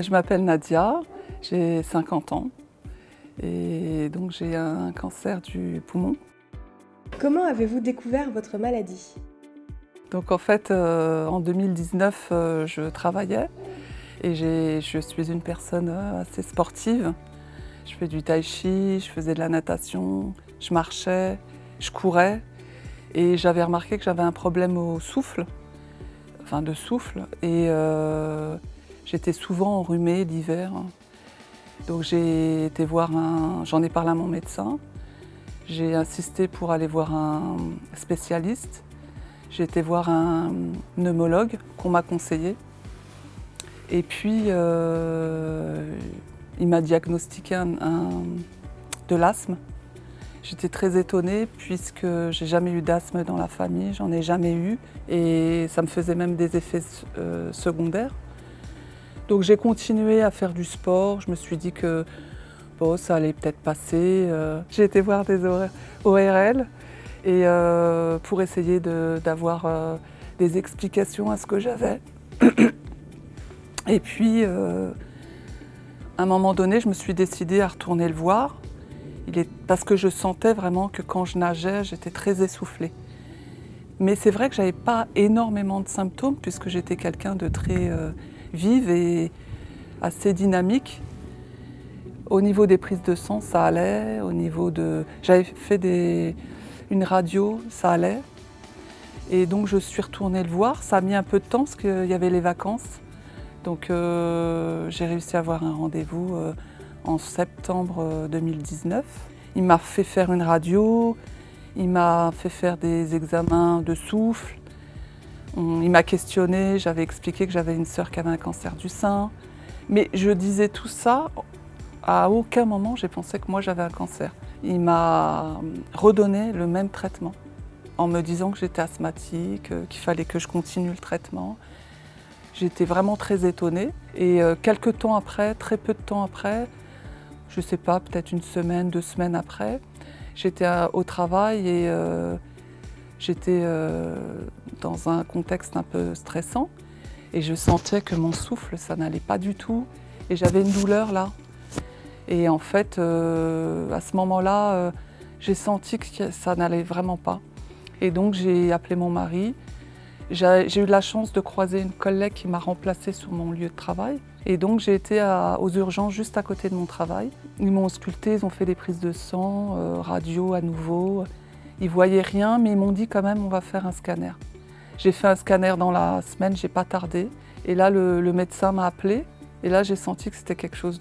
Je m'appelle Nadia, j'ai 50 ans et donc j'ai un cancer du poumon. Comment avez-vous découvert votre maladie? Donc en fait, en 2019, je travaillais et je suis une personne assez sportive. Je fais du tai chi, je faisais de la natation, je marchais, je courais et j'avais remarqué que j'avais un problème au souffle, enfin de souffle, et j'étais souvent enrhumée l'hiver. Donc j'ai été voir j'en ai parlé à mon médecin, j'ai insisté pour aller voir un spécialiste, j'ai été voir un pneumologue qu'on m'a conseillé. Et puis il m'a diagnostiqué de l'asthme. J'étais très étonnée puisque j'ai jamais eu d'asthme dans la famille, j'en ai jamais eu et ça me faisait même des effets secondaires. Donc j'ai continué à faire du sport, je me suis dit que bon, ça allait peut-être passer. J'ai été voir des ORL et pour essayer d'avoir des explications à ce que j'avais. Et puis, à un moment donné, je me suis décidée à retourner le voir, parce que je sentais vraiment que quand je nageais, j'étais très essoufflée. Mais c'est vrai que je n'avais pas énormément de symptômes, puisque j'étais quelqu'un de très vive et assez dynamique. Au niveau des prises de sang, ça allait. J'avais fait une radio, ça allait. Et donc je suis retournée le voir. Ça a mis un peu de temps parce qu'il y avait les vacances. Donc j'ai réussi à avoir un rendez-vous en septembre 2019. Il m'a fait faire une radio, il m'a fait faire des examens de souffle. Il m'a questionné, j'avais expliqué que j'avais une sœur qui avait un cancer du sein. Mais je disais tout ça, à aucun moment j'ai pensé que moi j'avais un cancer. Il m'a redonné le même traitement en me disant que j'étais asthmatique, qu'il fallait que je continue le traitement. J'étais vraiment très étonnée et quelques temps après, très peu de temps après, je ne sais pas, peut-être une semaine, 2 semaines après, j'étais au travail et j'étais dans un contexte un peu stressant et je sentais que mon souffle, ça n'allait pas du tout et j'avais une douleur là. Et en fait, à ce moment-là, j'ai senti que ça n'allait vraiment pas. Et donc j'ai appelé mon mari. J'ai eu la chance de croiser une collègue qui m'a remplacée sur mon lieu de travail. Et donc j'ai été aux urgences juste à côté de mon travail. Ils m'ont ausculté, ils ont fait des prises de sang, radio à nouveau. Ils ne voyaient rien, mais ils m'ont dit quand même on va faire un scanner. J'ai fait un scanner dans la semaine, j'ai pas tardé. Et là le médecin m'a appelé. Et là j'ai senti que c'était quelque chose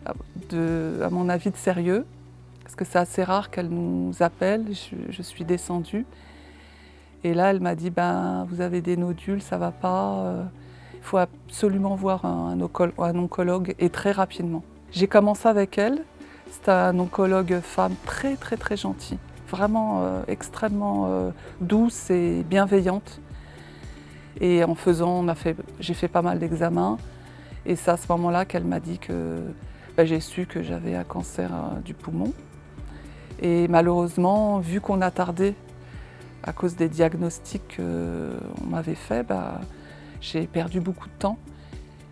à mon avis, de sérieux. Parce que c'est assez rare qu'elle nous appelle. Je suis descendue. Et là, elle m'a dit, vous avez des nodules, ça ne va pas. Il faut absolument voir un oncologue et très rapidement. J'ai commencé avec elle. C'était un oncologue femme très, très, très gentil. Vraiment extrêmement douce et bienveillante. Et j'ai fait pas mal d'examens. Et c'est à ce moment-là qu'elle m'a dit que j'ai su que j'avais un cancer du poumon. Et malheureusement, vu qu'on a tardé à cause des diagnostics qu'on m'avait fait, j'ai perdu beaucoup de temps.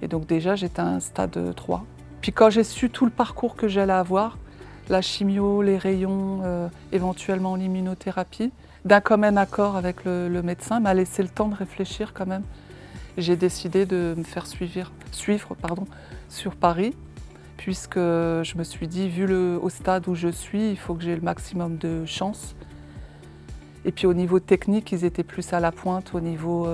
Et donc déjà, j'étais à un stade 3. Puis quand j'ai su tout le parcours que j'allais avoir, la chimio, les rayons, éventuellement l'immunothérapie, d'un commun accord avec le médecin, m'a laissé le temps de réfléchir quand même. J'ai décidé de me faire suivre sur Paris, puisque je me suis dit, vu au stade où je suis, il faut que j'ai le maximum de chance. Et puis au niveau technique, ils étaient plus à la pointe au niveau...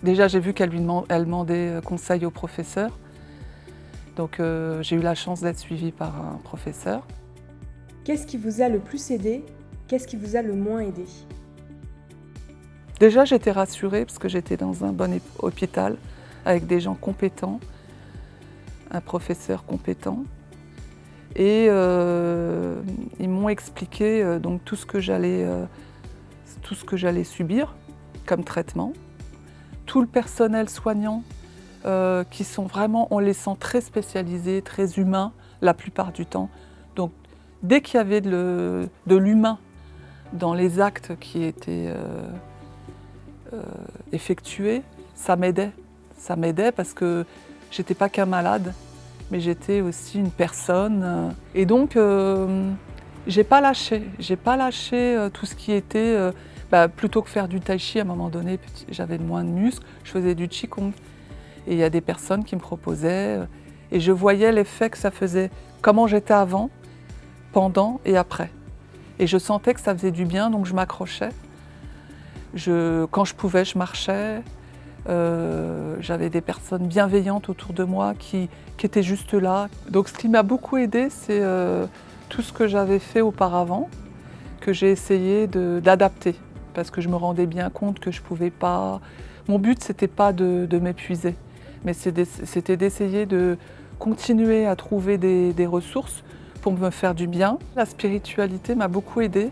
Déjà, j'ai vu qu'elle demandait conseil au professeur. Donc j'ai eu la chance d'être suivie par un professeur. Qu'est-ce qui vous a le plus aidé? Qu'est-ce qui vous a le moins aidé? Déjà, j'étais rassurée parce que j'étais dans un bon hôpital avec des gens compétents, un professeur compétent. Et ils m'ont expliqué donc tout ce que j'allais subir comme traitement. Tout le personnel soignant qui sont vraiment, on les sent très spécialisés, très humains la plupart du temps. Donc dès qu'il y avait de l'humain dans les actes qui étaient effectués, ça m'aidait. Ça m'aidait parce que J'étais pas qu'un malade, mais j'étais aussi une personne. Et donc, j'ai pas lâché. J'ai pas lâché tout ce qui était... plutôt que faire du tai chi, à un moment donné, j'avais moins de muscles, je faisais du qigong. Et il y a des personnes qui me proposaient, et je voyais l'effet que ça faisait, comment j'étais avant, pendant et après. Et je sentais que ça faisait du bien, donc je m'accrochais. Quand je pouvais, je marchais. J'avais des personnes bienveillantes autour de moi qui étaient juste là. Donc ce qui m'a beaucoup aidée, c'est tout ce que j'avais fait auparavant, que j'ai essayé d'adapter. Parce que je me rendais bien compte que je ne pouvais pas... Mon but, ce n'était pas de m'épuiser, mais c'était d'essayer de continuer à trouver des ressources pour me faire du bien. La spiritualité m'a beaucoup aidée,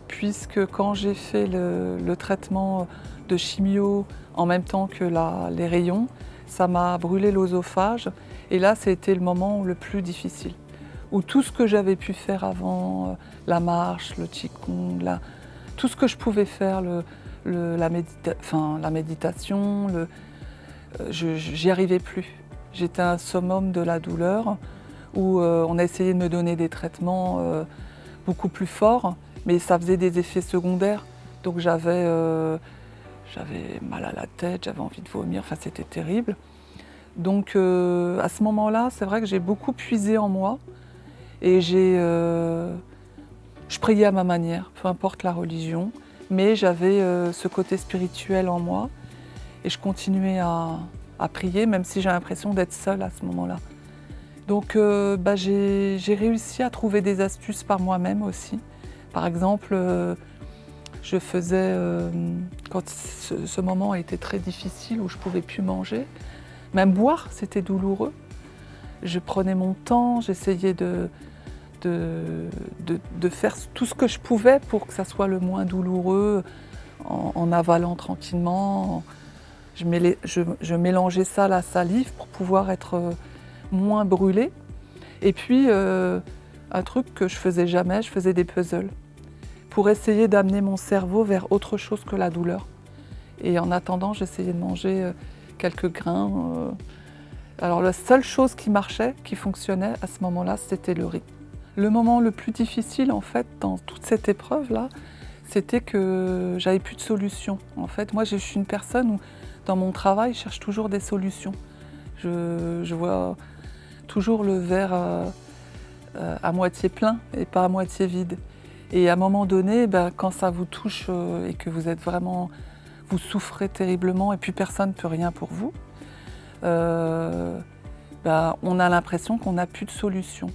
puisque quand j'ai fait le traitement de chimio en même temps que les rayons, ça m'a brûlé l'œsophage. Et là, c'était le moment le plus difficile, où tout ce que j'avais pu faire avant, la marche, le qigong, tout ce que je pouvais faire, la méditation, j'y arrivais plus. J'étais un summum de la douleur, où on a essayé de me donner des traitements beaucoup plus forts, mais ça faisait des effets secondaires. Donc j'avais mal à la tête, j'avais envie de vomir, enfin c'était terrible. Donc à ce moment-là, c'est vrai que j'ai beaucoup puisé en moi. Et je priais à ma manière, peu importe la religion, mais j'avais ce côté spirituel en moi et je continuais à prier, même si j'ai l'impression d'être seule à ce moment-là. Donc j'ai réussi à trouver des astuces par moi-même aussi. Par exemple, je faisais, quand ce moment a été très difficile où je ne pouvais plus manger, même boire, c'était douloureux. Je prenais mon temps, j'essayais de faire tout ce que je pouvais pour que ça soit le moins douloureux, en avalant tranquillement. Je mélangeais ça à la salive pour pouvoir être moins brûlée. Et puis, un truc que je faisais jamais, je faisais des puzzles pour essayer d'amener mon cerveau vers autre chose que la douleur. Et en attendant, j'essayais de manger quelques grains. Alors la seule chose qui marchait, qui fonctionnait à ce moment-là, c'était le riz. Le moment le plus difficile, en fait, dans toute cette épreuve-là, c'était que j'avais plus de solution. En fait, moi, je suis une personne où, dans mon travail, je cherche toujours des solutions. Je vois toujours le verre à moitié plein et pas à moitié vide. Et à un moment donné, quand ça vous touche et que vous êtes vraiment... Vous souffrez terriblement et puis personne ne peut rien pour vous, on a l'impression qu'on n'a plus de solution.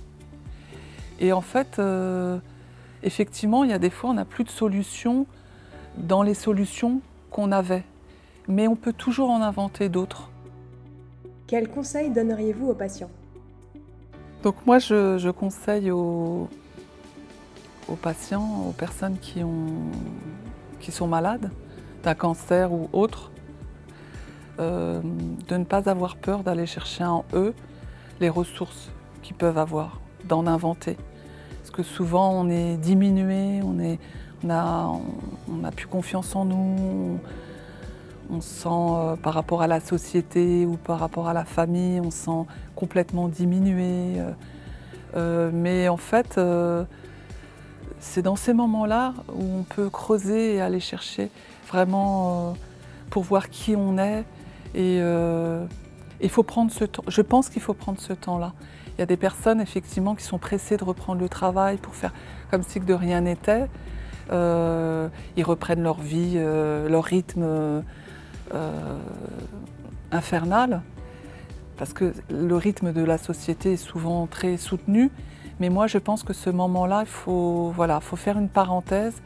Et en fait, effectivement, il y a des fois, on n'a plus de solution dans les solutions qu'on avait. Mais on peut toujours en inventer d'autres. Quels conseils donneriez-vous aux patients? Donc moi, je conseille aux patients, aux personnes qui sont malades, d'un cancer ou autre, de ne pas avoir peur d'aller chercher en eux les ressources qu'ils peuvent avoir, d'en inventer. Parce que souvent on est diminué, on n'a plus confiance en nous, on se sent par rapport à la société ou par rapport à la famille, on se sent complètement diminué. Mais en fait, c'est dans ces moments-là où on peut creuser et aller chercher vraiment pour voir qui on est. Et il faut prendre ce temps. Je pense qu'il faut prendre ce temps-là. Il y a des personnes effectivement qui sont pressées de reprendre le travail pour faire comme si de rien n'était. Ils reprennent leur vie, leur rythme infernal. Parce que le rythme de la société est souvent très soutenu. Mais moi, je pense que ce moment-là, il faut faire une parenthèse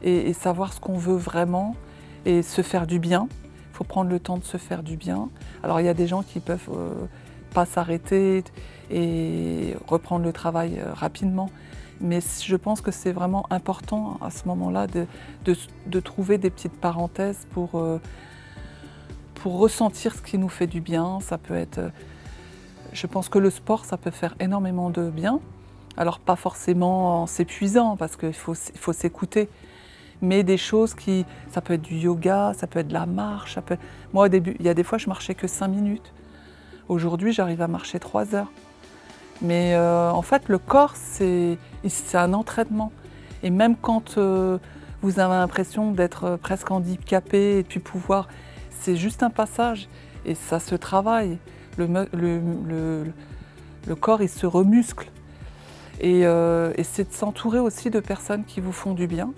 et savoir ce qu'on veut vraiment et se faire du bien. Il faut prendre le temps de se faire du bien. Alors, il y a des gens qui ne peuvent pas s'arrêter et reprendre le travail rapidement. Mais je pense que c'est vraiment important à ce moment-là de trouver des petites parenthèses pour ressentir ce qui nous fait du bien. Ça peut être, je pense que le sport, ça peut faire énormément de bien. Alors pas forcément en s'épuisant, parce qu'il faut s'écouter, Mais des choses ça peut être du yoga, ça peut être de la marche. Moi, au début, il y a des fois, je marchais que 5 minutes. Aujourd'hui, j'arrive à marcher 3 heures. Mais en fait, le corps, c'est un entraînement. Et même quand vous avez l'impression d'être presque handicapé et puis c'est juste un passage et ça se travaille. Le corps, il se remuscle. Et c'est de s'entourer aussi de personnes qui vous font du bien.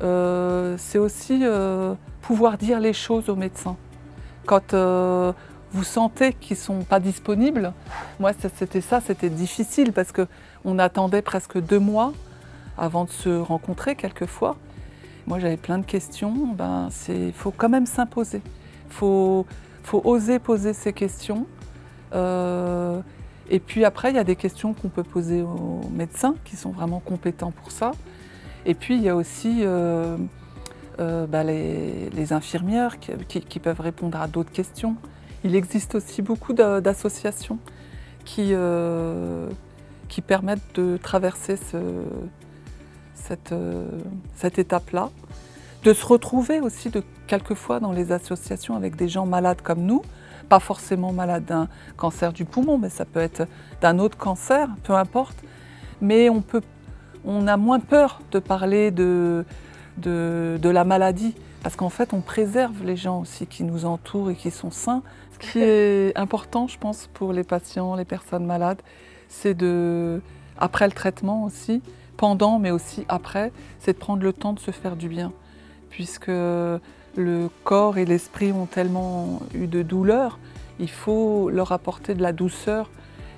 C'est aussi pouvoir dire les choses aux médecins. Quand vous sentez qu'ils ne sont pas disponibles, moi c'était difficile parce qu'on attendait presque 2 mois avant de se rencontrer quelquefois. Moi j'avais plein de questions, faut quand même s'imposer. Faut oser poser ces questions. Et puis après il y a des questions qu'on peut poser aux médecins qui sont vraiment compétents pour ça. Et puis il y a aussi les infirmières qui peuvent répondre à d'autres questions. Il existe aussi beaucoup d'associations qui permettent de traverser cette étape-là, de se retrouver aussi quelquefois dans les associations avec des gens malades comme nous, pas forcément malades d'un cancer du poumon, mais ça peut être d'un autre cancer, peu importe. Mais on a moins peur de parler de la maladie, parce qu'en fait on préserve les gens aussi qui nous entourent et qui sont sains. Ce qui est important, je pense, pour les patients, les personnes malades, c'est après le traitement aussi, pendant mais aussi après, c'est de prendre le temps de se faire du bien, puisque le corps et l'esprit ont tellement eu de douleur, il faut leur apporter de la douceur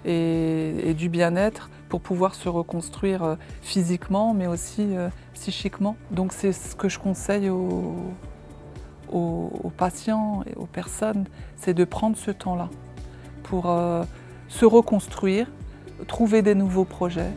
et du bien-être pour pouvoir se reconstruire physiquement, mais aussi psychiquement. Donc c'est ce que je conseille aux patients et aux personnes, c'est de prendre ce temps-là pour se reconstruire, trouver des nouveaux projets.